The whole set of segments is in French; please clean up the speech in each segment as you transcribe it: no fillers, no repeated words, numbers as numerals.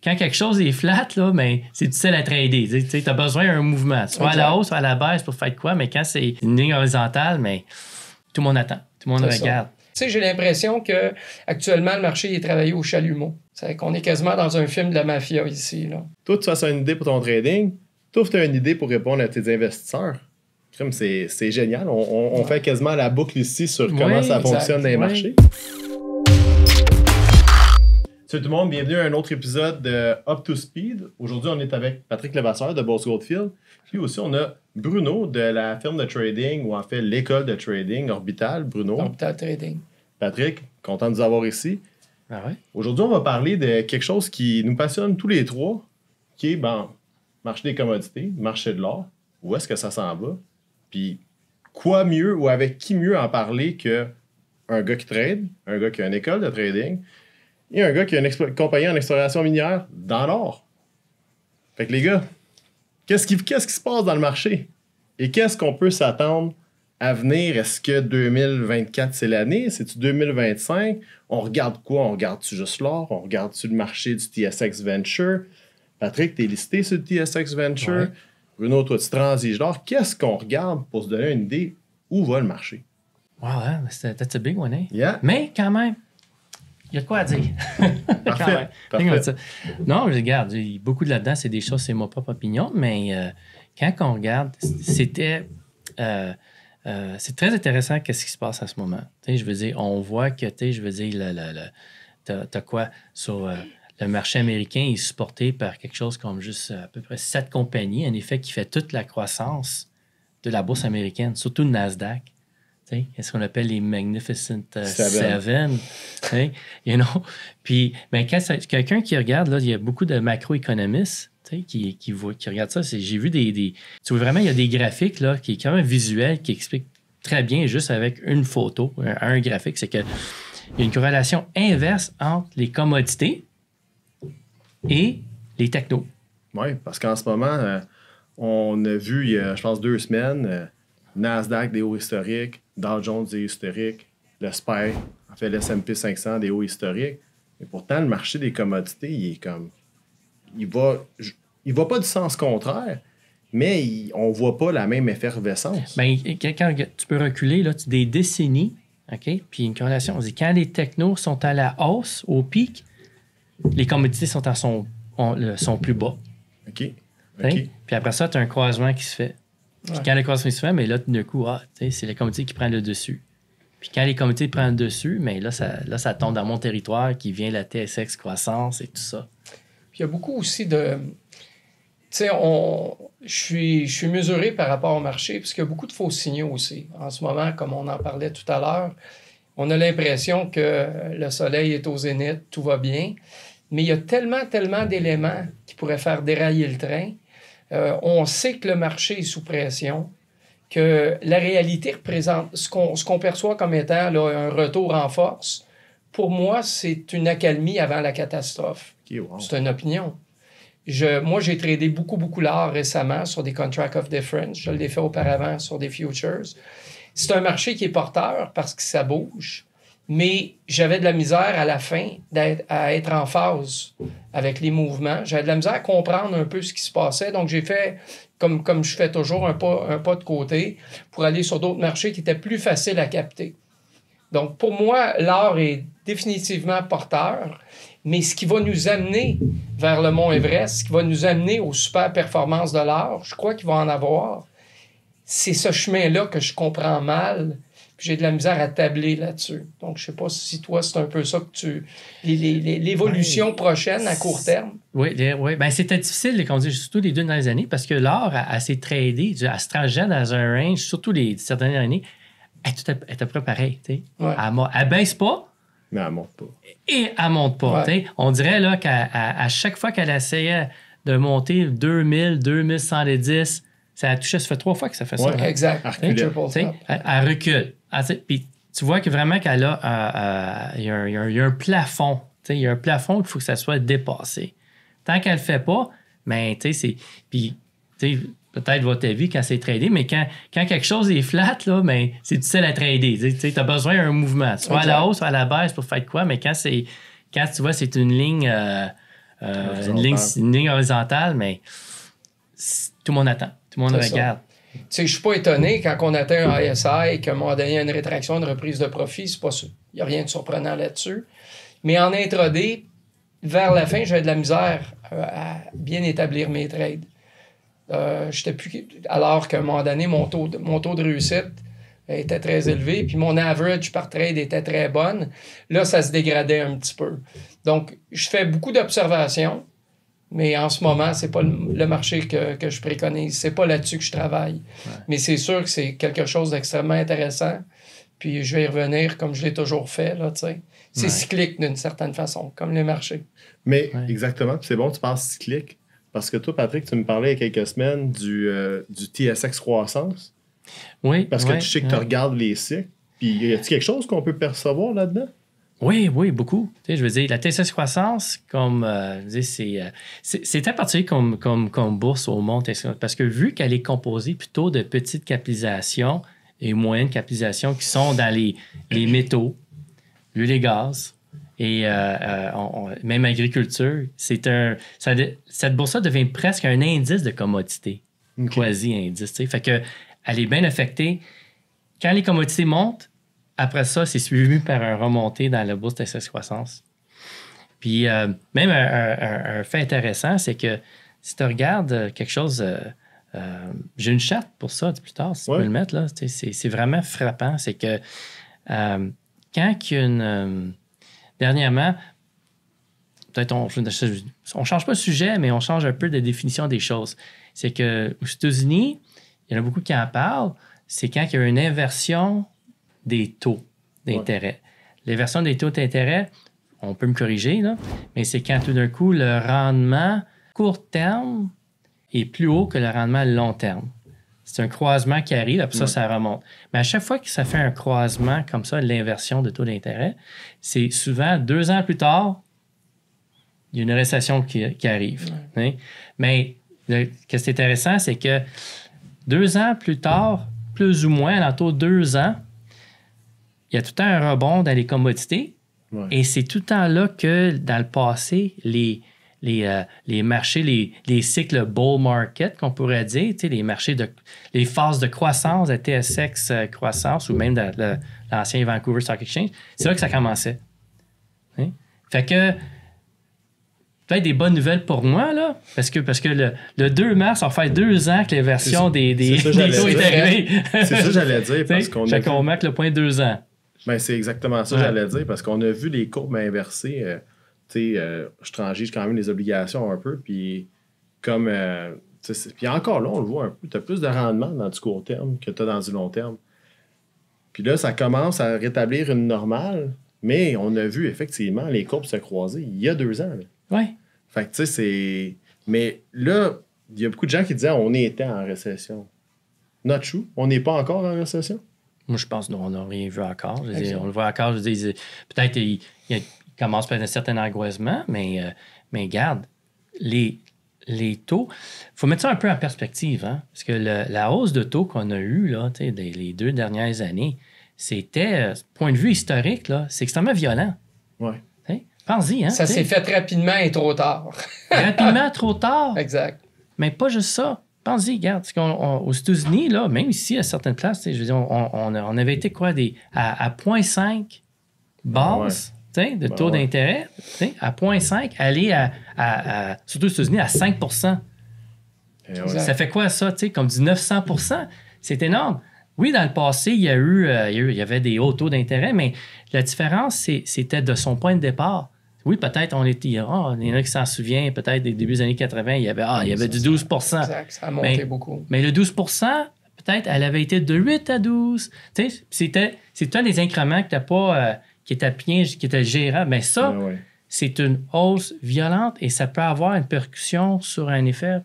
Quand quelque chose est flat, là, ben, c'est difficile à trader. Tu as besoin d'un mouvement. Soit à la hausse, soit à la baisse pour faire quoi, mais quand c'est une ligne horizontale, mais tout le monde attend. Tout le monde regarde. Tu sais, j'ai l'impression que actuellement le marché est travaillé au chalumeau. C'est qu'on est quasiment dans un film de la mafia ici. Là. Toi, tu as une idée pour ton trading. Toi, tu as une idée pour répondre à tes investisseurs. C'est génial. On fait quasiment la boucle ici sur comment ça fonctionne dans les marchés. Salut tout le monde, bienvenue à un autre épisode de Up to Speed. Aujourd'hui, on est avec Patrick Levasseur de Bourse Goldfield. Puis aussi, on a Bruno de la firme de trading, ou en fait l'école de trading Orbital. Bruno. Orbital Trading. Patrick, content de vous avoir ici. Ah ouais? Aujourd'hui, on va parler de quelque chose qui nous passionne tous les trois, qui est marché des commodités, marché de l'or. Où est-ce que ça s'en va? Puis quoi mieux ou avec qui mieux en parler qu'un gars qui trade, un gars qui a une école de trading, et un gars qui a une compagnie en exploration minière dans l'or. Fait que les gars, qu'est-ce qui se passe dans le marché? Et qu'est-ce qu'on peut s'attendre à venir? Est-ce que 2024, c'est l'année? C'est-tu 2025? On regarde quoi? On regarde-tu juste l'or? On regarde-tu le marché du TSX Venture? Patrick, t'es listé sur le TSX Venture. Ouais. Bruno, toi, tu transiges l'or. Qu'est-ce qu'on regarde pour se donner une idée où va le marché? Wow, hein? That's a big one, hein? Yeah. Mais quand même, il y a de quoi à dire. Parfait. Non, je regarde, beaucoup de là-dedans, c'est des choses, c'est ma propre opinion, mais quand on regarde, c'est très intéressant qu'est-ce qui se passe à ce moment. Je veux dire, on voit que, je veux dire, t'as quoi sur le marché américain est supporté par quelque chose comme juste à peu près 7 compagnies, en effet, qui fait toute la croissance de la bourse américaine, surtout le Nasdaq. Qu'est-ce qu'on appelle les Magnificent Seven. You know? Puis, quand quelqu'un qui regarde, là, il y a beaucoup de macroéconomistes qui regardent ça. J'ai vu tu vois vraiment, il y a des graphiques là, qui est quand même visuel, qui expliquent très bien, juste avec une photo, un graphique, c'est qu'il y a une corrélation inverse entre les commodités et les technos. Oui, parce qu'en ce moment, on a vu, il y a, je pense, 2 semaines, Nasdaq des hauts historiques, Dow Jones des hauts historiques, le SPY, en fait, le S&P 500 des hauts historiques. Mais pourtant, le marché des commodités, il est comme... Il va pas du sens contraire, mais on voit pas la même effervescence. Bien, quand tu peux reculer là, des décennies, OK? Puis une corrélation, on dit quand les technos sont à la hausse, au pic, les commodités sont plus bas. OK. Puis après ça, tu as un croisement qui se fait. Puis quand le croisement se fait, mais là, d'un coup, c'est les commodités qui prennent le dessus. Puis quand les commodités prennent le dessus, mais là, ça tombe dans mon territoire qui vient la TSX croissance et tout ça. Puis il y a beaucoup aussi de... Tu sais, je suis mesuré par rapport au marché, parce qu'il y a beaucoup de faux signaux aussi. En ce moment, comme on en parlait tout à l'heure, on a l'impression que le soleil est au zénith, tout va bien. Mais il y a tellement d'éléments qui pourraient faire dérailler le train. On sait que le marché est sous pression, que la réalité représente ce qu'on perçoit comme étant là, un retour en force. Pour moi, c'est une accalmie avant la catastrophe. Okay, wow. C'est une opinion. Moi, j'ai tradé beaucoup l'or récemment sur des contracts of difference. Je l'ai fait auparavant sur des futures. C'est un marché qui est porteur parce que ça bouge, mais j'avais de la misère à la fin à être en phase avec les mouvements. J'avais de la misère à comprendre un peu ce qui se passait. Donc, j'ai fait, comme je fais toujours, un pas de côté pour aller sur d'autres marchés qui étaient plus faciles à capter. Donc, pour moi, l'or est définitivement porteur, mais ce qui va nous amener vers le mont Everest, ce qui va nous amener aux super performances de l'or, je crois qu'il va en avoir, c'est ce chemin-là que je comprends mal. J'ai de la misère à tabler là-dessus. Donc, je ne sais pas si toi, c'est un peu ça que tu... L'évolution prochaine à court terme. Oui. Ben, c'était difficile, comme on dit, surtout les 2 dernières années, parce que l'or, elle s'est tradée, elle se transgenre dans un range, surtout les 7 dernières années, elle est à peu près pareille. Ouais. Elle ne baisse pas. Mais elle ne monte pas. Et elle ne monte pas. Ouais. On dirait là, qu'à chaque fois qu'elle essayait de monter 2000, 2110, ça a touché, ça fait 3 fois que ça fait ça. Oui, exact. Elle recule. Puis tu vois que vraiment qu'elle a il y a un plafond. Il y a un plafond qu'il faut que ça soit dépassé. Tant qu'elle ne le fait pas, ben, c'est... Puis, peut-être votre avis quand c'est tradé, mais quand quelque chose est flat, là, ben, c'est difficile à trader. Tu as besoin d'un mouvement. Soit à la hausse, soit à la baisse pour faire quoi, mais quand tu vois, c'est une ligne une ligne horizontale, mais tout le monde attend. Tout le monde regarde. Tu sais, je suis pas étonné quand on atteint un ISI et qu'à un moment donné, il y a une rétraction, une reprise de profit. C'est pas sûr. Il n'y a rien de surprenant là-dessus. Mais en intraday, vers la fin, j'avais de la misère à bien établir mes trades. J'étais plus... Alors qu'à un moment donné, mon taux de réussite était très élevé, puis mon average par trade était très bonne. Là, ça se dégradait un petit peu. Donc, je fais beaucoup d'observations, mais en ce moment, c'est pas le marché que je préconise. C'est pas là-dessus que je travaille. Ouais. Mais c'est sûr que c'est quelque chose d'extrêmement intéressant. Puis je vais y revenir comme je l'ai toujours fait, là, tu sais. C'est cyclique d'une certaine façon, comme les marchés. Mais exactement, puis c'est bon, tu parles cyclique. Parce que toi, Patrick, tu me parlais il y a quelques semaines du TSX croissance. Oui. Parce que tu sais que tu regardes les cycles. Puis y a-t-il quelque chose qu'on peut percevoir là-dedans? Oui, beaucoup. Tu sais, je veux dire, la TSX croissance, comme je dis, c'est particulier comme bourse au monde, parce que vu qu'elle est composée plutôt de petites capitalisations et moyennes capitalisations qui sont dans les métaux, l'huile et gaz, et même agriculture, cette bourse-là devient presque un indice de commodité, quasi-indice. Tu sais. Fait que elle est bien affectée. Quand les commodités montent, après ça, c'est suivi par un remontée dans la bourse TSX croissance. Puis, même un fait intéressant, c'est que si tu regardes quelque chose... j'ai une charte pour ça plus tard, si tu peux le mettre. Là, c'est vraiment frappant. C'est que quand il y a une... dernièrement, peut-être on ne change pas le sujet, mais on change un peu de définition des choses. C'est qu'aux États-Unis, il y en a beaucoup qui en parlent, c'est quand il y a une inversion des taux d'intérêt. L'inversion des taux d'intérêt, on peut me corriger, là, mais c'est quand tout d'un coup, le rendement court terme est plus haut que le rendement long terme. C'est un croisement qui arrive, après ça remonte. Mais à chaque fois que ça fait un croisement comme ça, l'inversion de taux d'intérêt, c'est souvent 2 ans plus tard, il y a une récession qui arrive. Hein? Mais ce qui est intéressant, c'est que 2 ans plus tard, plus ou moins, alentour de 2 ans, il y a tout le temps un rebond dans les commodités. Ouais. Et c'est tout le temps là que, dans le passé, les marchés, les cycles bull market, qu'on pourrait dire, les marchés les phases de croissance, la TSX croissance ou même l'ancien Vancouver Stock Exchange, c'est là que ça commençait. Hein? Fait que, peut-être des bonnes nouvelles pour moi, là, parce que le 2 mars, ça va faire 2 ans que les versions des taux est arrivée. C'est ça que j'allais dire. Parce qu'on marque le point 2 ans. Ben, c'est exactement ça que j'allais dire, parce qu'on a vu les courbes inversées. Je transige quand même les obligations un peu, puis comme... puis encore là, on le voit un peu, tu as plus de rendement dans du court terme que tu as dans du long terme. Puis là, ça commence à rétablir une normale, mais on a vu effectivement les courbes se croiser il y a 2 ans. Oui. Fait que tu sais, c'est... Mais là, il y a beaucoup de gens qui disaient on était en récession. Not true. On n'est pas encore en récession. Moi, je pense qu'on n'a rien vu encore. Je veux dire, on le voit encore. Je veux dire, peut-être il commence par un certain angoissement, mais regarde, les taux, il faut mettre ça un peu en perspective, hein? Parce que la hausse de taux qu'on a eue là, les 2 dernières années, c'était, point de vue historique, là, c'est extrêmement violent. Oui. Pense-y. Hein, ça s'est fait rapidement et trop tard. Rapidement, trop tard. Exact. Mais pas juste ça. Pense-y, regarde. Aux États-Unis, là, même ici, à certaines places, je veux dire, on avait été quoi, à 0,5 base de taux d'intérêt, à 0,5, aller surtout aux États-Unis, à 5 Ça fait quoi, ça? Comme du 900 C'est énorme. Oui, dans le passé, il y avait des hauts taux d'intérêt, mais la différence, c'était de son point de départ. Oui, peut-être il y en a qui s'en souviennent, peut-être des débuts des années 80, il y avait du 12 Exact, ça a monté beaucoup. Mais le 12 peut-être, elle avait été de 8 à 12. C'est un des incréments que tu n'as pas, qui était gérable. Mais ça, c'est une hausse violente et ça peut avoir une percussion sur un effet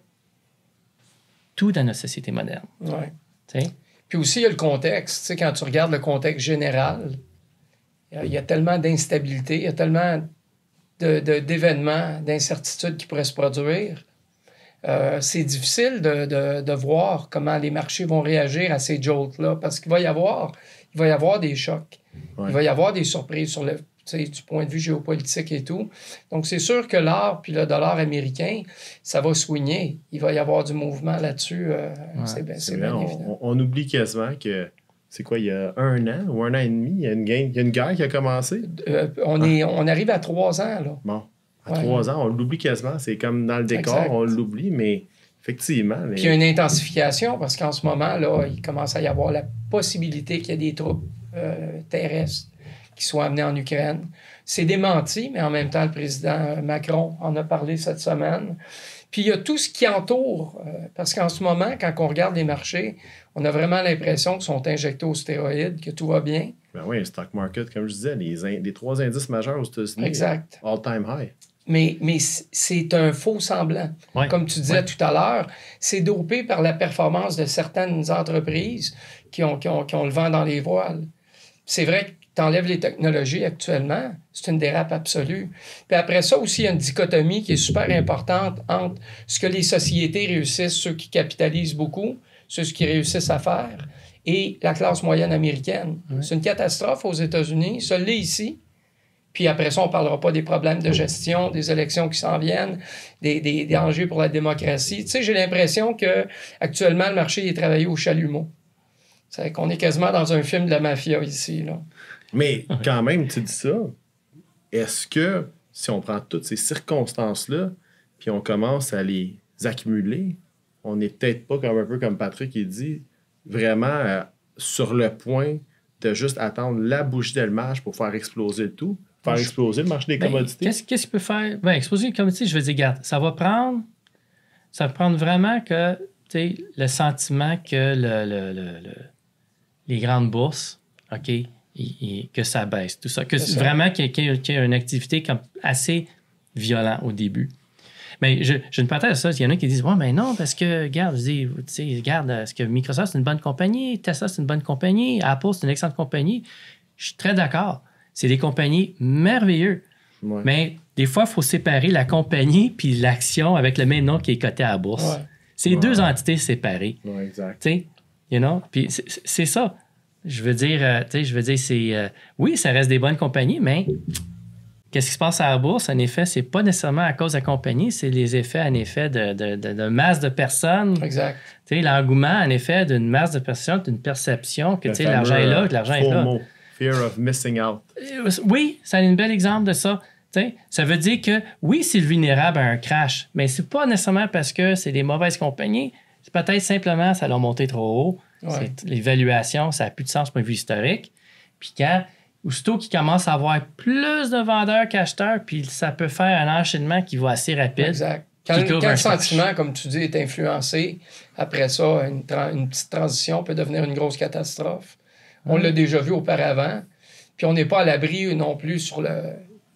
tout dans notre société moderne. Oui. Puis aussi, il y a le contexte. Quand tu regardes le contexte général, il y a tellement d'instabilité, il y a tellement d'événements, d'incertitudes qui pourraient se produire. C'est difficile de voir comment les marchés vont réagir à ces jolts-là, parce qu'il va y avoir des chocs. Ouais. Il va y avoir des surprises du point de vue géopolitique et tout. Donc, c'est sûr que l'or puis le dollar américain, ça va swinger. Il va y avoir du mouvement là-dessus. C'est bien évident. On oublie quasiment que, c'est quoi, il y a 1 an ou 1 an et demi, il y a une guerre qui a commencé? On arrive à 3 ans, là. Bon, à 3 ans, on l'oublie quasiment. C'est comme dans le décor, exact. On l'oublie, mais effectivement... Puis il y a une intensification, parce qu'en ce moment, là, il commence à y avoir la possibilité qu'il y ait des troupes terrestres qui soient amenées en Ukraine. C'est démenti, mais en même temps, le président Macron en a parlé cette semaine. Puis il y a tout ce qui entoure, parce qu'en ce moment, quand on regarde les marchés, on a vraiment l'impression qu'ils sont injectés aux stéroïdes, que tout va bien. Ben oui, le stock market, comme je disais, les 3 indices majeurs aux États-Unis, exact. All-time high. Mais c'est un faux semblant. Ouais. Comme tu disais tout à l'heure, c'est dopé par la performance de certaines entreprises qui ont le vent dans les voiles. C'est vrai que tu enlèves les technologies actuellement, c'est une dérape absolue. Puis après ça aussi, il y a une dichotomie qui est super importante entre ce que les sociétés réussissent, ceux qui capitalisent beaucoup, ceux qui réussissent à faire, et la classe moyenne américaine. Ouais. C'est une catastrophe aux États-Unis, ça l'est ici. Puis après ça, on ne parlera pas des problèmes de gestion, des élections qui s'en viennent, des dangers pour la démocratie. Tu sais, j'ai l'impression qu'actuellement, le marché est travaillé au chalumeau. C'est qu'on est quasiment dans un film de la mafia ici, là. Mais quand même, tu dis ça, est-ce que si on prend toutes ces circonstances-là, puis on commence à les accumuler, on n'est peut-être pas comme un peu comme Patrick qui dit, vraiment sur le point de juste attendre la bougie d'allumage pour faire exploser le tout, faire exploser le marché des commodités? Qu'est-ce qu'il peut faire? Exploser les commodités, je veux dire, regarde, ça va prendre vraiment que le sentiment que les grandes bourses, OK, que ça baisse, tout ça. Vraiment qu'il y ait une activité comme assez violente au début. Mais je ne partage ça. Il y en a qui disent « Ouais, mais non, parce que, regarde, est-ce que Microsoft, c'est une bonne compagnie? Tesla, c'est une bonne compagnie? Apple, c'est une excellente compagnie? » Je suis très d'accord. C'est des compagnies merveilleuses. Ouais. Mais des fois, il faut séparer la compagnie puis l'action avec le même nom qui est coté à la bourse. Ouais. C'est deux entités séparées. Ouais, exact. Tu sais, puis c'est ça. Je veux dire, c'est... oui, ça reste des bonnes compagnies, mais qu'est-ce qui se passe à la bourse? En effet, c'est pas nécessairement à cause de la compagnie, c'est les effets, en effet, de masse de personnes. Exact. Tu sais, l'engouement, en effet, d'une masse de personnes, d'une perception que, tu sais, l'argent est là, que l'argent est là. Fear of missing out. Oui, c'est un bel exemple de ça. T'sais, ça veut dire que, oui, c'est vulnérable à un crash, mais c'est pas nécessairement parce que c'est des mauvaises compagnies. C'est peut-être simplement ça l'a monté trop haut. Ouais. L'évaluation, ça n'a plus de sens du point de vue historique. Puis aussitôt qu'il commence à avoir plus de vendeurs qu'acheteurs, puis ça peut faire un enchaînement qui va assez rapide. Exact. Quand le sentiment, comme tu dis, est influencé, après ça, une petite transition peut devenir une grosse catastrophe. On l'a déjà vu auparavant. Puis on n'est pas à l'abri non plus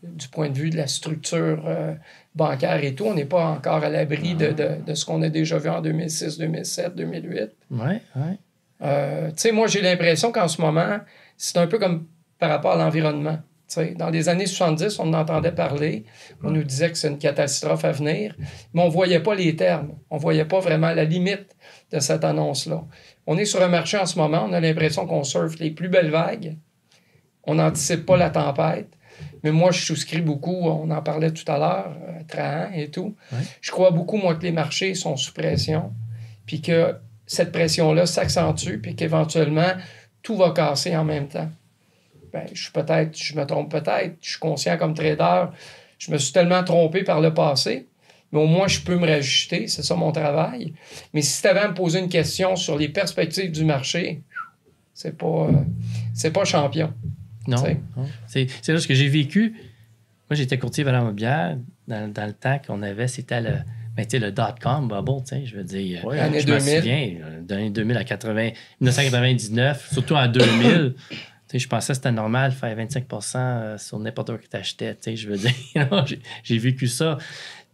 du point de vue de la structure bancaire et tout. On n'est pas encore à l'abri de ce qu'on a déjà vu en 2006, 2007, 2008. Oui. Tu sais, moi, j'ai l'impression qu'en ce moment, c'est un peu comme par rapport à l'environnement. T'sais, dans les années 70, on en entendait parler. On nous disait que c'est une catastrophe à venir, mais on ne voyait pas les termes. On ne voyait pas vraiment la limite de cette annonce-là. On est sur un marché en ce moment, on a l'impression qu'on surfe les plus belles vagues. On n'anticipe pas la tempête. Mais moi, je souscris beaucoup, on en parlait tout à l'heure, Trahan et tout. Ouais. Je crois beaucoup, moi, que les marchés sont sous pression, puis que cette pression-là s'accentue, puis qu'éventuellement, tout va casser en même temps. Je me trompe peut-être, je suis conscient comme trader, je me suis tellement trompé par le passé, mais au moins, je peux me réajuster, c'est ça mon travail. Mais si tu avais à me poser une question sur les perspectives du marché, c'est pas champion. Non. C'est là ce que j'ai vécu. Moi, j'étais courtier valeur mobilière dans le temps qu'on avait, c'était le dot-com bubble, je veux dire. Oui, année je 2000. me souviens, d'année 2000 à 1999, surtout en 2000. Je pensais que c'était normal de faire 25% sur n'importe quoi que tu achetais. Je veux dire, j'ai vécu ça.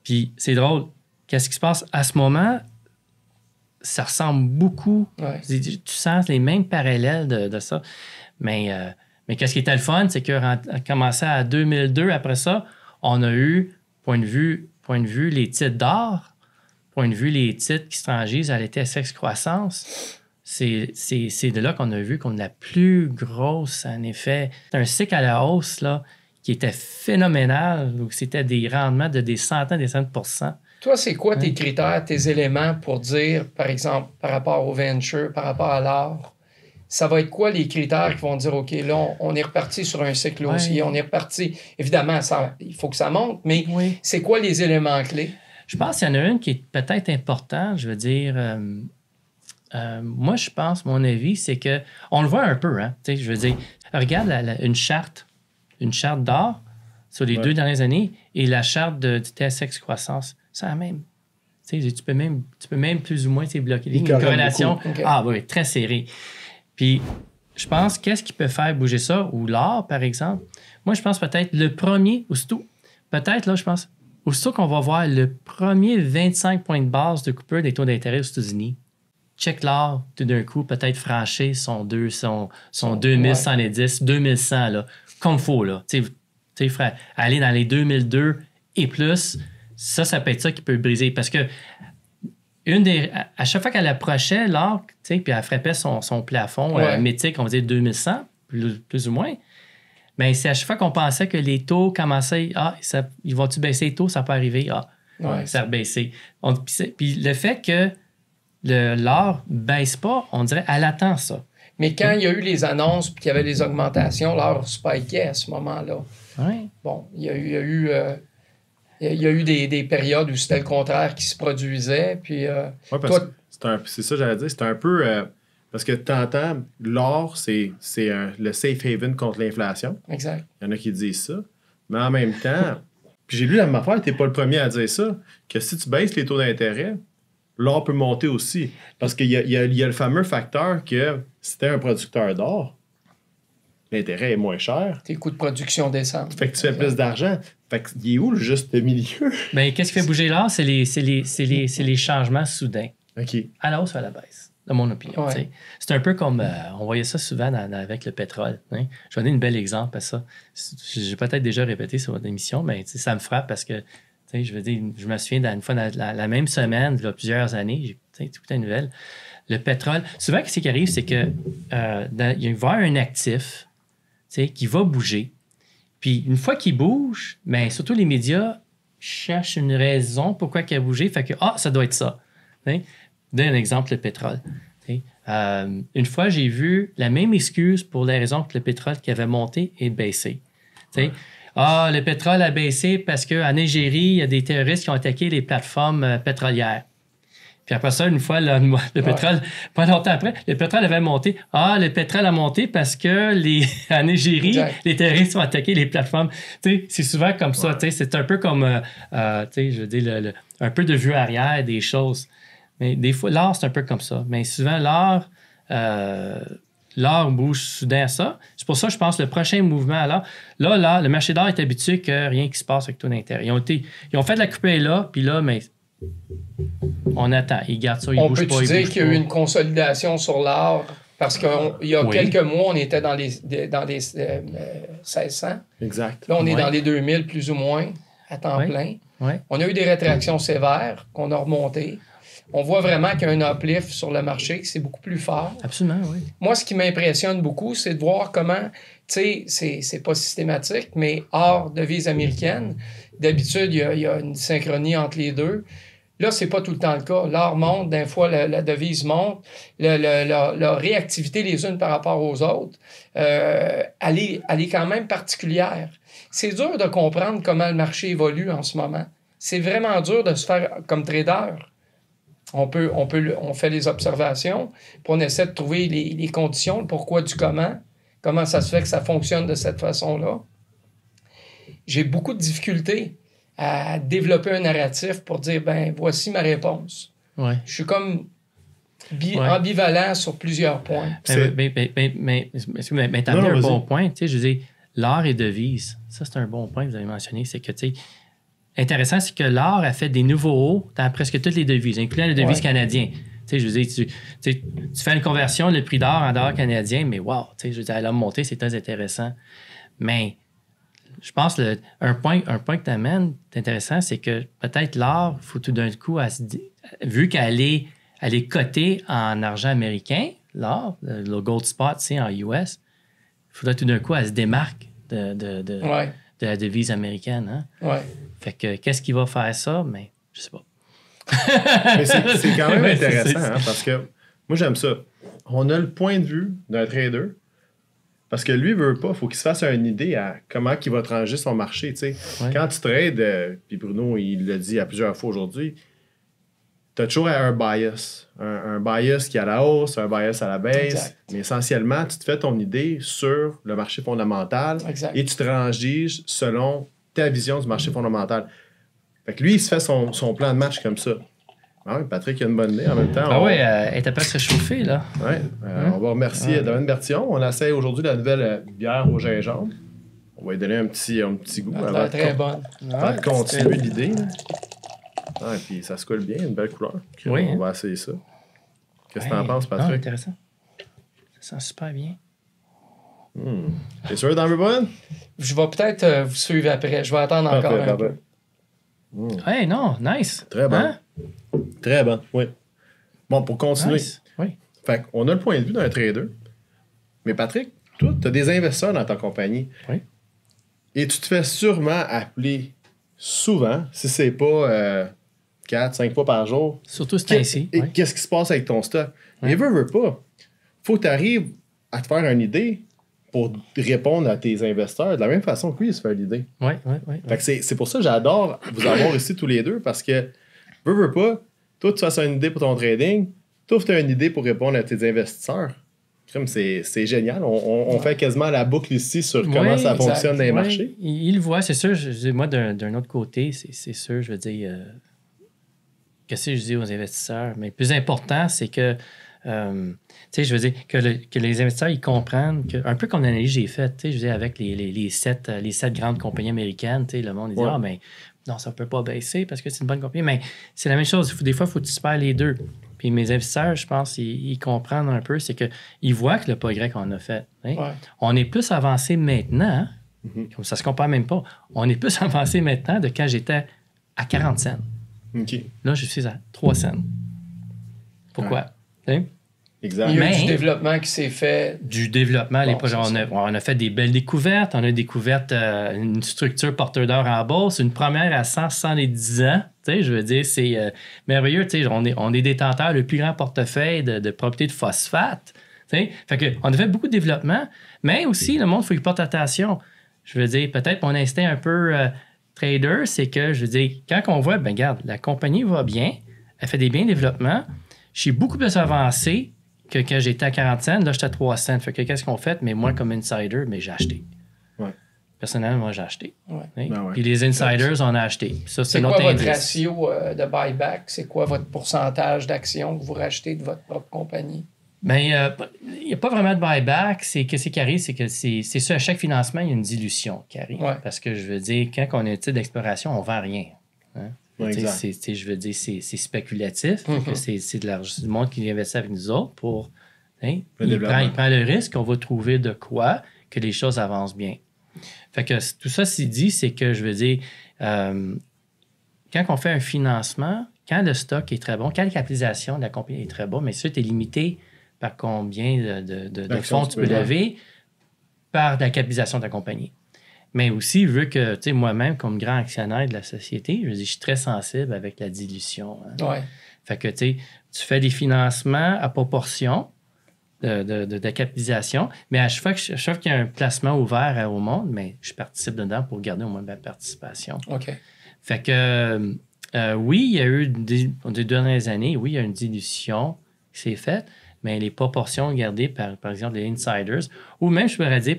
Puis c'est drôle. Qu'est-ce qui se passe à ce moment? Ça ressemble beaucoup. Ouais. Tu sens les mêmes parallèles de ça. Mais qu'est-ce qui était le fun, c'est qu'on commençait à 2002. Après ça, on a eu, point de vue les titres d'or, point de vue les titres qui se franchisent à l'ETSX croissance. C'est de là qu'on a vu qu'on a la plus grosse, en effet. C'est un cycle à la hausse là, qui étaient phénoménales, où c'était des rendements de des centaines de pourcents. Toi, c'est quoi tes critères, tes éléments pour dire, par exemple, par rapport au venture, par rapport à l'art, ça va être quoi les critères qui vont dire, OK, là, on est reparti sur un cycle haussier, on est reparti. Évidemment, il faut que ça monte, mais c'est quoi les éléments clés? Je pense qu'il y en a une qui est peut-être importante, je veux dire... moi, je pense, mon avis, c'est que... On le voit un peu, hein? Tu sais, je veux dire, regarde une charte d'or sur les 2 dernières années et la charte du TSX croissance. C'est la même. Tu sais, tu peux même plus ou moins bloquer une corrélation. Okay. Ah oui, très serrée. Puis, je pense, qu'est-ce qui peut faire bouger ça? Ou l'or, par exemple. Moi, je pense peut-être le premier, aussitôt qu'on va voir le premier 25 points de base de coupure des taux d'intérêt aux États-Unis, check l'or, tout d'un coup, peut-être franchir son 2110, 2100, là, comme il faut, là. Tu sais, frère, aller dans les 2002 et plus, ça peut être ça qui peut briser. Parce que à chaque fois qu'elle approchait l'or, tu sais, puis elle frappait son plafond mythique, on va dire 2100, plus ou moins, bien, c'est à chaque fois qu'on pensait que les taux commençaient, ils vont-tu baisser les taux, ça peut arriver, ça a rebaissé. Puis le fait que l'or ne baisse pas, on dirait, elle attend ça. Mais quand il y a eu les annonces et qu'il y avait les augmentations, l'or spikait à ce moment-là. Oui. Bon, il y a eu des périodes où c'était le contraire qui se produisait. Puis, c'est ça, j'allais dire. C'est un peu... parce que tu entends, l'or, c'est le safe haven contre l'inflation. Exact. Il y en a qui disent ça. Mais en même temps, puis j'ai lu la même affaire, tu n'es pas le premier à dire ça, que si tu baisses les taux d'intérêt, l'or peut monter aussi. Parce qu'il y a le fameux facteur que si tu es un producteur d'or, l'intérêt est moins cher. Tes coûts de production descendent. Fait que tu fais plus d'argent. Fait que il est où le juste milieu? Bien, qu'est-ce qui fait bouger l'or? C'est les changements soudains. OK. À la hausse ou à la baisse, dans mon opinion. Ouais. C'est un peu comme... on voyait ça souvent avec le pétrole. Hein? Je vais donner un bel exemple à ça. J'ai peut-être déjà répété sur votre émission, mais ça me frappe parce que je veux dire, je me souviens d'une fois, la même semaine, il y a plusieurs années, j'ai écouté une nouvelle. Le pétrole, souvent, ce qui arrive, c'est que il va y avoir un actif qui va bouger. Puis, une fois qu'il bouge, bien, surtout les médias cherchent une raison pourquoi il a bougé. Fait que, ça doit être ça. Donne un exemple, le pétrole. Une fois, j'ai vu la même excuse pour la raison que le pétrole qui avait monté et baissé. Le pétrole a baissé parce qu'en Algérie, il y a des terroristes qui ont attaqué les plateformes pétrolières. Puis après ça, une fois, le pétrole, pas longtemps après, le pétrole avait monté. Le pétrole a monté parce que en Algérie, les terroristes ont attaqué les plateformes. C'est souvent comme ça. C'est un peu comme, je veux dire, un peu de vue arrière des choses. Mais des fois, l'or, c'est un peu comme ça. Mais souvent, l'or bouge soudain à ça. C'est pour ça que je pense que le prochain mouvement, là, le marché d'or est habitué que rien qui se passe avec taux d'intérêt. Ils ont fait de la coupée là, puis là, mais on attend. Ils gardent ça, ils bougent pas. On peut dire qu'il y a eu une consolidation sur l'or parce qu'il y a quelques mois, on était dans les 1600. Exact. Là, on est dans les 2000 plus ou moins à temps plein. Ouais. On a eu des rétractions sévères qu'on a remontées. On voit vraiment qu'il y a un uplift sur le marché, que c'est beaucoup plus fort. Absolument, oui. Moi, ce qui m'impressionne beaucoup, c'est de voir comment, tu sais, c'est pas systématique, mais hors devise américaine, d'habitude, il y a une synchronie entre les deux. Là, c'est pas tout le temps le cas. L'or monte, d'un fois, la devise monte. La réactivité les unes par rapport aux autres, elle est quand même particulière. C'est dur de comprendre comment le marché évolue en ce moment. C'est vraiment dur de se faire comme trader. On fait les observations, puis on essaie de trouver les conditions, le pourquoi du comment ça se fait que ça fonctionne de cette façon-là. J'ai beaucoup de difficultés à développer un narratif pour dire, voici ma réponse. Ouais. Je suis comme ambivalent sur plusieurs points. Mais tu as mis un bon point. Je veux dire, l'or et devise, ça, c'est un bon point que vous avez mentionné. C'est que, intéressant, c'est que l'or a fait des nouveaux hauts dans presque toutes les devises, incluant les devises canadiennes. Je veux dire, tu fais une conversion, le prix d'or en dollars canadiens, mais wow, je veux dire, elle a monté, c'est très intéressant. Mais je pense un point que tu amènes, c'est intéressant, c'est que peut-être l'or, il faut tout d'un coup, vu qu'elle est cotée en argent américain, l'or, le gold spot, en US, il faudrait tout d'un coup, elle se démarque de de la devise américaine. Hein? Ouais. Fait que qu'est-ce qui va faire ça? Mais je sais pas. Mais c'est quand même Ouais, intéressant, hein, parce que moi, j'aime ça. On a le point de vue d'un trader, parce que lui, il veut pas, il faut qu'il se fasse une idée à comment il va trancher son marché. Tu sais. Ouais. Quand tu trades, puis Bruno, il l'a dit à plusieurs fois aujourd'hui, tu as toujours un bias. Un bias qui est à la hausse, un bias à la baisse. Exact. Mais essentiellement, tu te fais ton idée sur le marché fondamental Exact. et tu transiges selon ta vision du marché fondamental. Fait que lui, il se fait son plan de match comme ça. Ah oui, Patrick a une bonne idée en même temps. Ah oui, elle est à peine réchauffée, là. Ouais, on va remercier Domaine Bertillon. On essaie aujourd'hui la nouvelle bière au gingembre. On va lui donner un petit goût Elle a avant l'air très bonne. de continuer l'idée. Là. Ah, et puis ça se coule bien, une belle couleur. Okay, Oui, on hein. va essayer ça. Qu'est-ce que Ouais. t'en penses, Non, Patrick? intéressant. Ça sent super bien. T'es sûr d'en veux pas une? Je vais peut-être vous suivre après. Je vais attendre encore un peu. Hey, non, nice. Très bon. Hein? Très bon, oui. Bon, pour continuer. Nice. Oui. Fait qu'on a le point de vue d'un trader. Mais Patrick, toi, tu as des investisseurs dans ta compagnie. Oui. Et tu te fais sûrement appeler souvent, si c'est pas 4-5 fois par jour. Surtout ce temps-ci. Et Oui. qu'est-ce qui se passe avec ton stock? Ouais. Mais veux pas. Faut que tu arrives à te faire une idée pour répondre à tes investisseurs de la même façon que lui, il se fait l'idée. Oui, oui, oui. Fait que c'est pour ça que j'adore vous avoir ici tous les deux, parce que veux pas, toi, tu fasses une idée pour ton trading, toi, tu as une idée pour répondre à tes investisseurs. Crime, c'est génial. On fait quasiment la boucle ici sur comment Oui, ça exact. fonctionne dans les Oui, marchés. il le voit, c'est sûr. Moi, d'un autre côté, c'est sûr, je veux dire, qu'est-ce que je dis aux investisseurs? Mais le plus important, c'est que, tu sais, je veux dire, que les investisseurs, ils comprennent que, un peu comme l'analyse que j'ai faite, tu sais, je veux dire, avec les sept grandes compagnies américaines, tu sais, le monde, il dit, Ouais. ah, ben, non, ça ne peut pas baisser parce que c'est une bonne compagnie. Mais c'est la même chose. Des fois, il faut que tu sépares les deux. Puis mes investisseurs, je pense, ils comprennent un peu, c'est qu'ils voient que le progrès qu'on a fait. Hein? Ouais. On est plus avancé maintenant, comme ça se compare même pas, on est plus avancé maintenant de quand j'étais à 40 cents. OK. Là, je suis à 3 cents. Pourquoi? Hein? Exact. Il y a eu Mais- du développement qui s'est fait. Du développement, les Bon, projets, c'est on a fait des belles découvertes. On a découvert une structure porteur d'or en bourse, une première à 110 ans. Tu sais, je veux dire, c'est merveilleux. Tu sais, on est détenteur le plus grand portefeuille de propriétés de phosphate. Tu sais, fait que, on a fait beaucoup de développement, mais aussi, le monde, il faut qu'il porte attention. Je veux dire, peut-être mon instinct un peu trader, c'est que, je veux dire, quand on voit, ben regarde, la compagnie va bien, elle fait des biens développements, je suis beaucoup plus avancé que quand j'étais à 40 cents, là, j'étais à 3 cents. Fait que qu'est-ce qu'on fait? Mais moi, comme insider, mais j'ai acheté. Ouais. Personnellement, moi, j'ai acheté. Ouais. Hein? Ben ouais. Puis les insiders, on a acheté. Ça, C'est notre quoi votre indice. ratio de buyback? C'est quoi votre pourcentage d'actions que vous rachetez de votre propre compagnie? Ben, il n'y a pas vraiment de buyback. C'est qu'est-ce qui arrive, c'est que c'est ça, à chaque financement, il y a une dilution qui arrive. Ouais. Parce que je veux dire, quand on a un titre d'exploration, on ne vend rien. Hein? Ouais, Tu sais, exact. je veux dire, c'est spéculatif. Fait que c'est de l'argent du monde qui investit avec nous autres pour. Hein? Le Il développement. prend le risque qu'on va trouver de quoi que les choses avancent bien. Fait que tout ça, c'est dit, c'est que je veux dire, quand on fait un financement, quand le stock est très bon, quand la capitalisation de la compagnie est très bonne, mais ça, tu es limité par combien de fonds tu peux lever par la capitalisation de ta compagnie. Mais aussi, vu que, tu sais, moi-même, comme grand actionnaire de la société, je veux dire, je suis très sensible avec la dilution. Hein. Ouais. Fait que, tu sais, tu fais des financements à proportion de capitalisation, mais à chaque fois qu'il y a un placement ouvert au monde, mais je participe dedans pour garder au moins ma participation. OK. Fait que, oui, il y a eu, des dernières années, oui, il y a une dilution qui s'est faite, mais les proportions gardées par exemple, les insiders, ou même, je pourrais dire,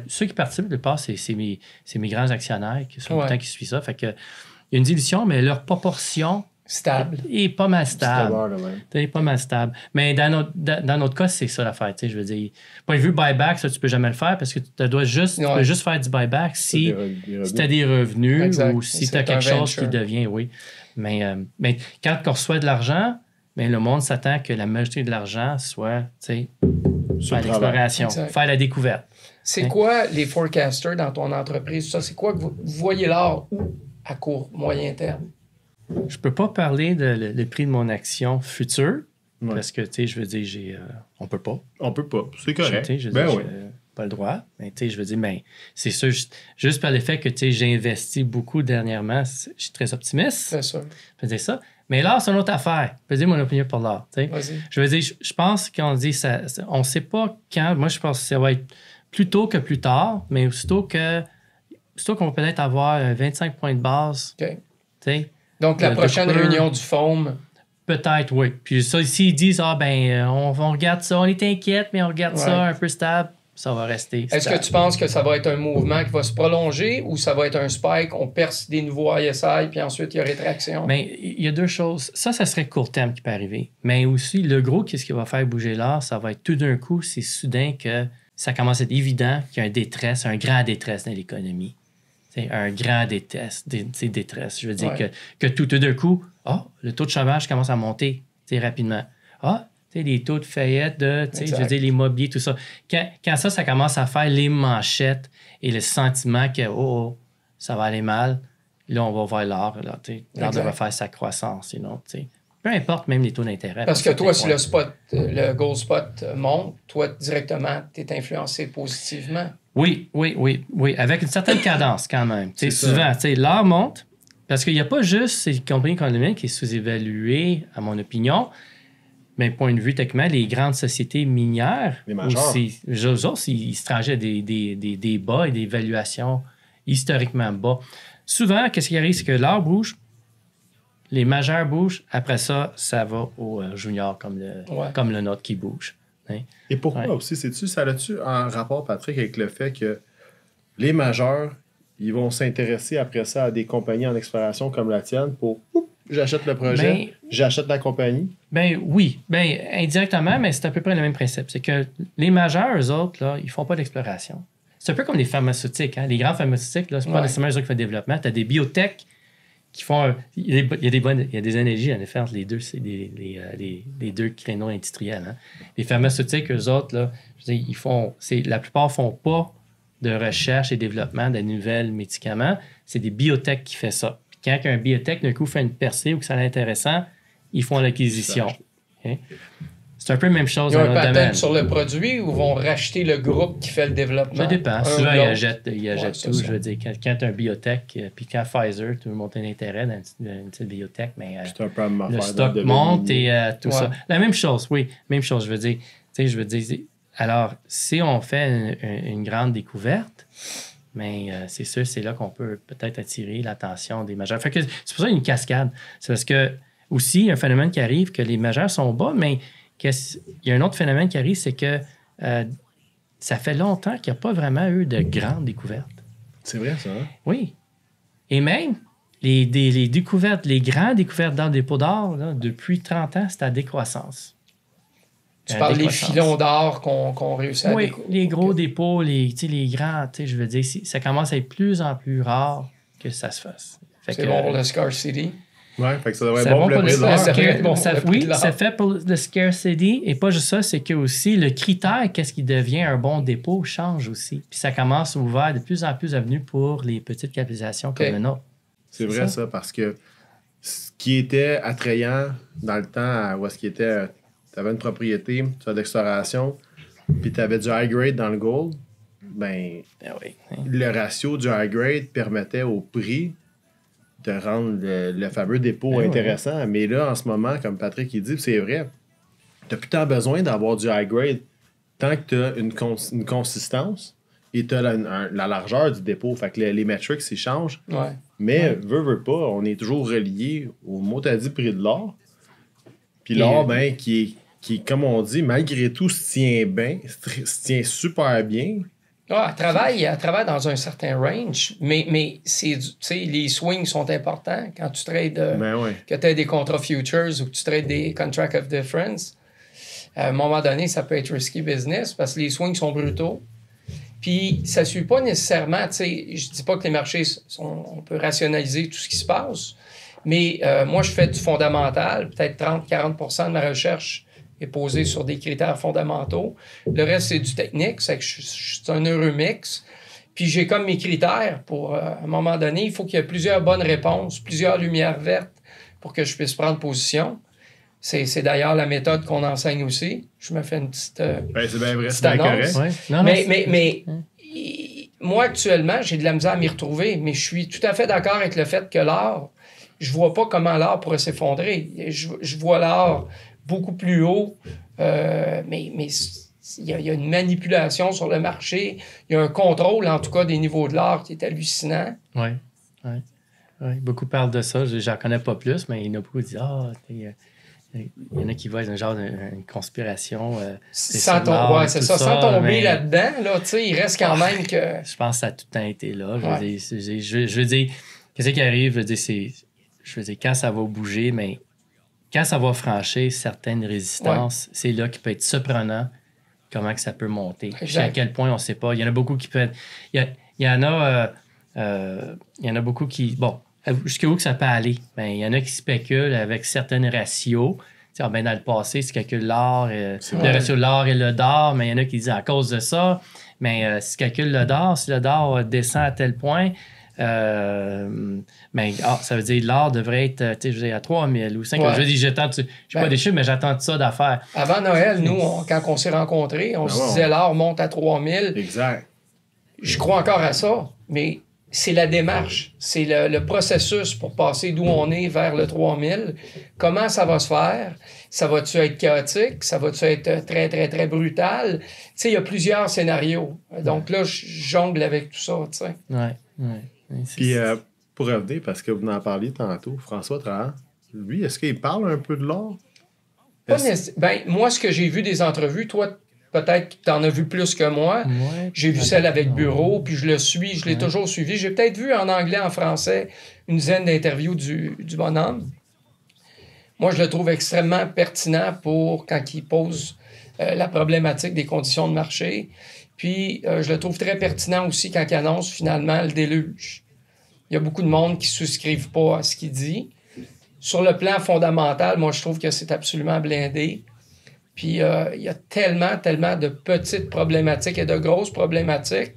ceux qui participent, le part, c'est mes grands actionnaires qui sont Ouais. le temps qui suivent ça. Fait que, il y a une dilution, mais leur proportion Stable. est pas mal stable. Ouais. C'est pas mal stable. Mais dans notre cas, c'est ça l'affaire. Tu sais, je veux dire, point de vue buyback, ça, tu peux jamais le faire parce que tu peux juste faire du buyback si tu as des revenus Exact. ou si tu C'est as un quelque chose venture. qui devient, oui. Mais quand on reçoit de l'argent, mais le monde s'attend que la majorité de l'argent soit, tu sais, faire l'exploration, Exact. faire la découverte. C'est quoi les forecasters dans ton entreprise? Ça, c'est quoi que vous voyez l'or où à court, moyen terme? Je peux pas parler de le prix de mon action future Ouais. parce que, tu sais, je veux dire, on peut pas. On peut pas. C'est correct. Tu sais, je veux Ben dire, oui. pas le droit. Mais je veux dire, c'est sûr, juste par le fait que j'ai investi beaucoup dernièrement, je suis très optimiste. C'est sûr. Je veux dire ça. Mais l'art, c'est une autre affaire. Je veux dire mon opinion pour l'art. Vas-y. Je veux dire, je pense qu'on dit ça, on ne sait pas quand. Moi, je pense que ça va être plus tôt que plus tard, mais aussitôt qu'on va peut-être avoir 25 points de base. OK. T'sais, Donc, la prochaine réunion du FOAM. Peut-être, oui. Puis ça, s'ils disent, on regarde ça, on est inquiète, mais on regarde ça un peu stable, ça va rester stable. Est-ce que tu penses que ça va être un mouvement qui va se prolonger ou ça va être un spike, on perce des nouveaux ISI, puis ensuite il y a rétraction? Bien, il y a deux choses. Ça serait court terme qui peut arriver. Mais aussi, le gros, qu'est-ce qui va faire bouger l'art, ça va être tout d'un coup, c'est soudain que ça commence à être évident qu'il y a un grand détresse dans l'économie. C'est un grand détresse. Je veux dire que tout d'un coup, le taux de chômage commence à monter rapidement. Les taux de faillite, je veux dire, l'immobilier, tout ça. Quand ça commence à faire les manchettes et le sentiment que ça va aller mal, là, on va voir l'art. L'art devrait faire sa croissance. Sinon, peu importe même les taux d'intérêt. Parce que toi, si le gold spot monte, toi, directement, tu es influencé positivement. Oui, avec une certaine cadence quand même. Souvent, l'art monte parce qu'il n'y a pas juste ces compagnies économiques qui sont sous-évaluées, à mon opinion, mais point de vue techniquement, les grandes sociétés minières, les majors. Aussi, eux autres, ils se tranchaient des bas et des évaluations historiquement bas. Souvent, qu'est-ce qui arrive, c'est que l'art bouge, les majeurs bougent, après ça, ça va aux juniors comme le nôtre qui bouge. Hein? Et pourquoi aussi, ça a-tu un rapport, Patrick, avec le fait que les majeurs, ils vont s'intéresser après ça à des compagnies en exploration comme la tienne pour j'achète le projet, j'achète la compagnie? Oui. Indirectement, mais c'est à peu près le même principe. C'est que les majeurs, eux autres, là, ils font pas d'exploration. C'est un peu comme les pharmaceutiques. Hein? Les grands pharmaceutiques, là, c'est pas nécessairement eux qui font le développement. Tu as des biotech qui font... Il y a des énergies à faire entre les deux. C'est les deux créneaux industriels. Hein? Les pharmaceutiques, eux autres, là, je veux dire, la plupart font pas de recherche et développement de nouveaux médicaments. C'est des biotech qui font ça. Puis quand un biotech, d'un coup, fait une percée ou que c'est intéressant, ils font l'acquisition. Okay? C'est un peu la même chose dans notre domaine. Ils ont un patent sur le produit ou vont racheter le groupe qui fait le développement? Ça dépend. Souvent, ils achètent tout. Je veux dire, quand tu as un biotech, puis quand Pfizer, tu veux monter un intérêt dans une petite biotech, mais le stock monte et tout ça. La même chose, oui. Même chose, je veux dire. Alors, si on fait une grande découverte, mais c'est sûr, c'est là qu'on peut peut-être attirer l'attention des majeurs. Fait que c'est pour ça qu'il y a une cascade. C'est parce que, aussi, un phénomène qui arrive, que les majeurs sont bas, mais il y a un autre phénomène qui arrive, c'est que ça fait longtemps qu'il n'y a pas vraiment eu de grandes découvertes. C'est vrai, ça, hein? Oui. Et même, les découvertes, les grandes découvertes dans le dépôt d'or, là, depuis 30 ans, c'est à décroissance. Tu parles des filons d'or qu'on réussit à découvrir. Oui, les gros dépôts, les grands, je veux dire, ça commence à être de plus en plus rare que ça se fasse. C'est bon pour le scarcity. Oui, fait que ça devrait être bon pour le prix de l'or. Oui, ça fait pour le scarcity. Et pas juste ça, c'est que aussi le critère, qu'est-ce qui devient un bon dépôt, change aussi. Puis ça commence à ouvrir de plus en plus d'avenues pour les petites capitalisations comme le nôtre. C'est vrai ça, parce que ce qui était attrayant dans le temps, où est-ce qu'il était, tu avais une propriété, tu as d'exploration, puis tu avais du high grade dans le gold, le ratio du high grade permettait au prix de rendre le fameux dépôt intéressant. Ouais. Mais là, en ce moment, comme Patrick il dit, c'est vrai, tu n'as plus tant besoin d'avoir du high grade tant que tu as une consistance et tu as la largeur du dépôt. Fait que les metrics, ils changent. Ouais. Mais, veut pas, on est toujours relié au mot à dit prix de l'or. Puis l'or, qui est, comme on dit, malgré tout, se tient super bien. Elle travaille dans un certain range, mais les swings sont importants quand tu trades, que tu as des contrats futures ou que tu trades des contract of difference. À un moment donné, ça peut être risky business parce que les swings sont brutaux. Puis, ça ne suit pas nécessairement, je ne dis pas que les marchés, on peut rationaliser tout ce qui se passe, mais moi, je fais du fondamental, peut-être 30-40% de ma recherche est posé sur des critères fondamentaux. Le reste, c'est du technique. C'est que je suis un heureux mix. Puis j'ai comme mes critères pour, à un moment donné, il faut qu'il y ait plusieurs bonnes réponses, plusieurs lumières vertes pour que je puisse prendre position. C'est d'ailleurs la méthode qu'on enseigne aussi. Je me fais une petite, c'est bien vrai, petite c'est bien annonce. correct. Ouais. Non, Mais moi, actuellement, j'ai de la misère à m'y retrouver, mais je suis tout à fait d'accord avec le fait que l'art, je vois pas comment l'art pourrait s'effondrer. Je vois l'art beaucoup plus haut, mais il y a une manipulation sur le marché. Il y a un contrôle, en tout cas, des niveaux de l'art qui est hallucinant. Oui. Beaucoup parlent de ça. J'en connais pas plus, mais il y en a beaucoup qui disent il y en a qui voient un genre une conspiration. Sans tomber là-dedans, là, il reste quand même que... Je pense que ça a tout le temps été là. Je veux dire, qu'est-ce qui arrive? Je veux dire, quand ça va bouger, mais quand ça va franchir certaines résistances, c'est là qu'il peut être surprenant comment que ça peut monter. Puis à quel point, on ne sait pas. Il y en a beaucoup qui peuvent... Il y en a beaucoup qui... Bon, jusqu'où que ça peut aller? Ben, il y en a qui spéculent avec certaines ratios. Dans le passé, si calcule l'or, le ratio de l'or et le d'or, mais il y en a qui disent à cause de ça. Mais si calcule le d'or, si le d'or descend à tel point, ça veut dire que l'or devrait être à 3 000 ou 5 000. Je veux dire, je ne suis pas des chiffres, mais j'attends ça d'affaires. Avant Noël, nous, quand on s'est rencontrés, on se disait l'or monte à 3 000. Exact. Je crois encore à ça, mais c'est la démarche, c'est le processus pour passer d'où on est vers le 3000. Comment ça va se faire? Ça va-tu être chaotique? Ça va-tu être très, très, très brutal? Tu sais, il y a plusieurs scénarios. Donc là, je jongle avec tout ça, tu sais. Oui. Puis, pour revenir, parce que vous en parliez tantôt, François Trahan, lui, est-ce qu'il parle un peu de l'or? Moi, ce que j'ai vu des entrevues, toi, peut-être que tu en as vu plus que moi. J'ai vu celle avec Bureau, puis je l'ai toujours suivi. J'ai peut-être vu en anglais, en français, une dizaine d'interviews du bonhomme. Moi, je le trouve extrêmement pertinent pour quand il pose la problématique des conditions de marché. Puis, je le trouve très pertinent aussi quand il annonce finalement le déluge. Il y a beaucoup de monde qui ne souscrivent pas à ce qu'il dit. Sur le plan fondamental, moi, je trouve que c'est absolument blindé. Puis, il y a tellement de petites problématiques et de grosses problématiques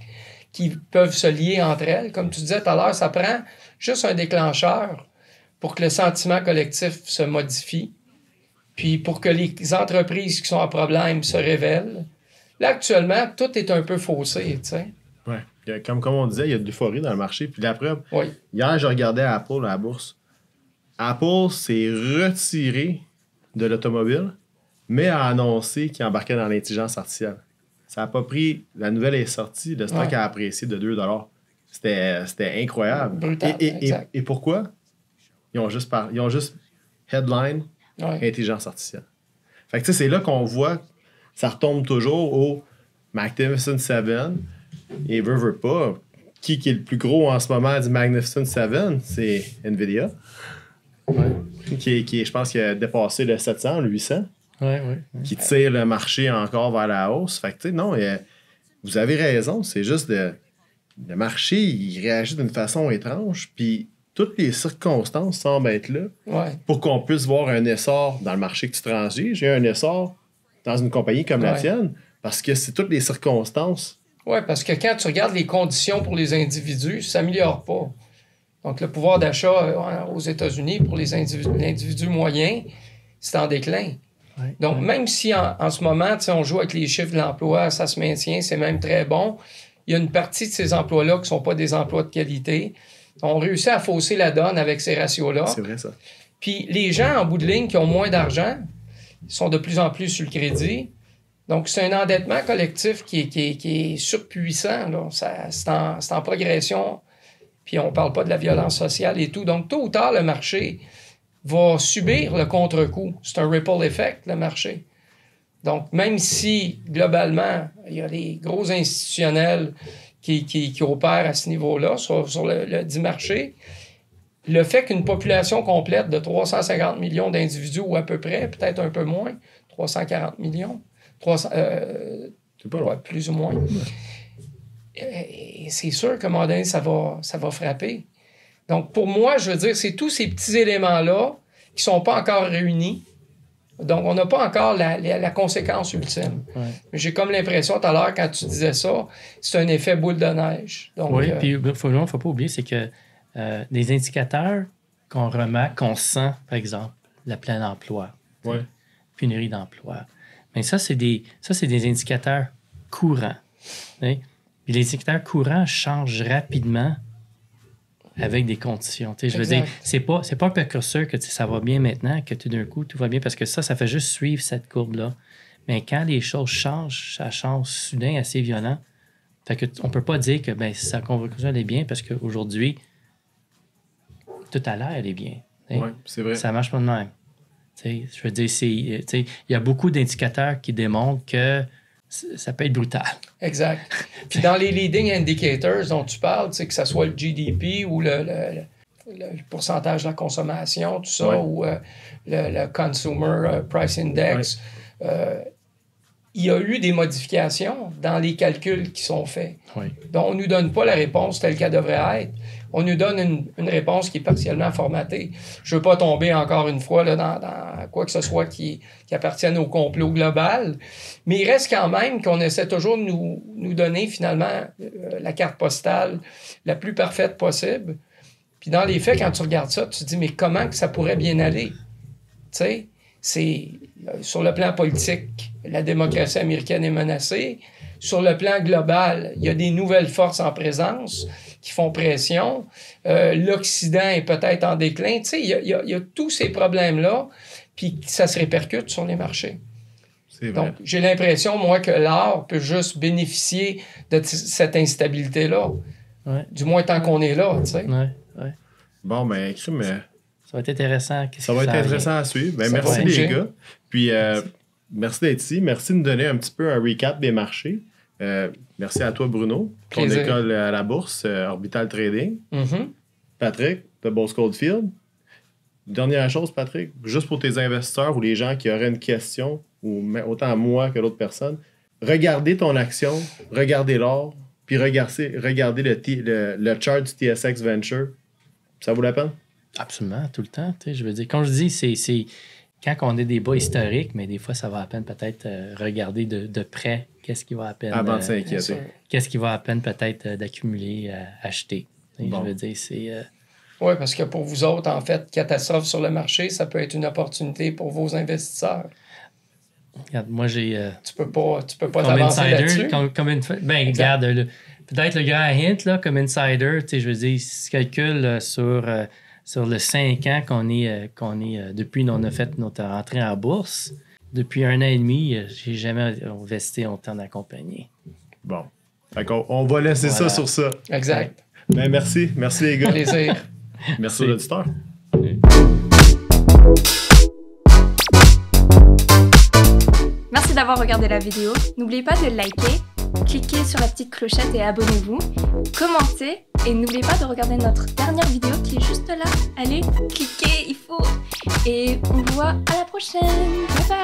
qui peuvent se lier entre elles. Comme tu disais tout à l'heure, ça prend juste un déclencheur pour que le sentiment collectif se modifie, puis pour que les entreprises qui sont en problème se révèlent. Là, actuellement, tout est un peu faussé, tu sais. Oui. Comme on disait, il y a de l'euphorie dans le marché. Puis la preuve, oui. Hier, je regardais Apple à la bourse. Apple s'est retiré de l'automobile, mais a annoncé qu'il embarquait dans l'intelligence artificielle. Ça n'a pas pris... La nouvelle est sortie, le stock a apprécié de 2 $. C'était incroyable. Brutal, et pourquoi? Ils ont juste headline intelligence artificielle. Fait que tu sais, c'est là qu'on voit, ça retombe toujours au Magnificent 7. Et veut pas. Qui est le plus gros en ce moment du Magnificent 7? C'est NVIDIA. Qui, je pense, qui a dépassé le 700, le 800. Qui tire le marché encore vers la hausse. Fait que, tu sais, non, vous avez raison. C'est juste le marché, il réagit d'une façon étrange. Puis toutes les circonstances semblent être là pour qu'on puisse voir un essor dans le marché que tu transiges. J'ai un essor dans une compagnie comme la tienne parce que c'est toutes les circonstances. Oui, parce que quand tu regardes les conditions pour les individus, ça ne s'améliore pas. Donc, le pouvoir d'achat aux États-Unis pour l'individu moyen, c'est en déclin. Donc, même si en ce moment, on joue avec les chiffres de l'emploi, ça se maintient, c'est même très bon, il y a une partie de ces emplois-là qui ne sont pas des emplois de qualité. On réussit à fausser la donne avec ces ratios-là. C'est vrai, ça. Puis les gens, en bout de ligne, qui ont moins d'argent, sont de plus en plus sur le crédit. Donc, c'est un endettement collectif qui est surpuissant. Là. C'est en progression. Puis on ne parle pas de la violence sociale et tout. Donc, tôt ou tard, le marché va subir le contre-coup. C'est un ripple effect, le marché. Donc, même si, globalement, il y a des gros institutionnels qui opèrent à ce niveau-là, sur le dit marché, le fait qu'une population complète de 350 millions d'individus, ou à peu près, peut-être un peu moins, 340 millions, c'est pas plus ou moins, et c'est sûr qu'à un moment donné, ça va frapper. Donc, pour moi, je veux dire, c'est tous ces petits éléments-là qui ne sont pas encore réunis. Donc, on n'a pas encore la conséquence ultime. Mais j'ai comme l'impression, tout à l'heure, quand tu disais ça, c'est un effet boule de neige. Donc, oui, puis il ne faut pas oublier, c'est que des indicateurs qu'on remarque, qu'on sent, par exemple, le plein emploi. Ouais. Pénurie d'emploi. Mais ça, c'est des indicateurs courants. Puis les indicateurs courants changent rapidement avec des conditions. Je veux dire, c'est pas un précurseur que ça va bien maintenant, que tout d'un coup, tout va bien, parce que ça fait juste suivre cette courbe-là. Mais quand les choses changent, ça change soudain, assez violent. Fait que on peut pas dire que sa conclusion elle est bien, parce qu'aujourd'hui, tout à l'heure, elle est bien. Oui, c'est vrai. Ça marche pas de même. Je veux dire, il y a beaucoup d'indicateurs qui démontrent que ça peut être brutal. Exact. Puis dans les leading indicators dont tu parles, que ce soit le GDP ou le pourcentage de la consommation, tout ça, ou le Consumer Price Index, il y a eu des modifications dans les calculs qui sont faits. Oui. Donc, on ne nous donne pas la réponse telle qu'elle devrait être. On nous donne une réponse qui est partiellement formatée. Je ne veux pas tomber encore une fois là, dans quoi que ce soit qui appartienne au complot global, mais il reste quand même qu'on essaie toujours de nous donner finalement la carte postale la plus parfaite possible. Puis dans les faits, quand tu regardes ça, tu te dis, mais comment que ça pourrait bien aller? Tu sais, c'est sur le plan politique, la démocratie américaine est menacée. Sur le plan global, il y a des nouvelles forces en présence qui font pression. L'Occident est peut-être en déclin. Tu sais, il y a tous ces problèmes-là, puis ça se répercute sur les marchés. C'est vrai. Donc, j'ai l'impression, moi, que l'or peut juste bénéficier de cette instabilité-là. Ouais. Du moins, tant qu'on est là, tu sais. Ouais. Bon, ben, crime, ça va être intéressant. Ça va être intéressant à suivre. Ben, merci les gars. Puis, merci d'être ici. Merci de nous donner un petit peu un recap des marchés. Merci à toi, Bruno, ton Plaisir. école à la bourse, Orbital Trading. Mm-hmm. Patrick, de Bose Coldfield. Dernière chose, Patrick, juste pour tes investisseurs ou les gens qui auraient une question, ou autant moi que l'autre personne, regardez ton action, regardez l'or, puis regardez le chart du TSX Venture. Ça vaut la peine? Absolument, tout le temps. Je veux dire, comme je dis, c'est quand on a des bas historiques, mais des fois, ça va à peine peut-être regarder de près qu'est-ce qui va à peine... Avant de s'inquiéter. Qu'est-ce qui va à peine peut-être d'accumuler, acheter. Bon. Je veux dire, c'est... Oui, parce que pour vous autres, en fait, catastrophe sur le marché, ça peut être une opportunité pour vos investisseurs. Regarde, moi, j'ai... Tu peux pas t'avancer là-dessus. Regarde, peut-être le grand hint, là, comme insider, je veux dire, si tu calcules sur le 5 ans qu'on est depuis qu'on a fait notre entrée en bourse, depuis 1 an et demi, j'ai jamais investi autant dans la compagnie. Bon. D'accord. On va laisser ça sur ça. Exact. Ben, merci. Merci les gars. Plaisir. Merci aux auditeurs. Merci d'avoir regardé la vidéo. N'oubliez pas de liker, cliquez sur la petite clochette et abonnez-vous, commentez et n'oubliez pas de regarder notre dernière vidéo qui est juste là. Allez, cliquez, il faut. Et on vous voit à la prochaine. Bye bye.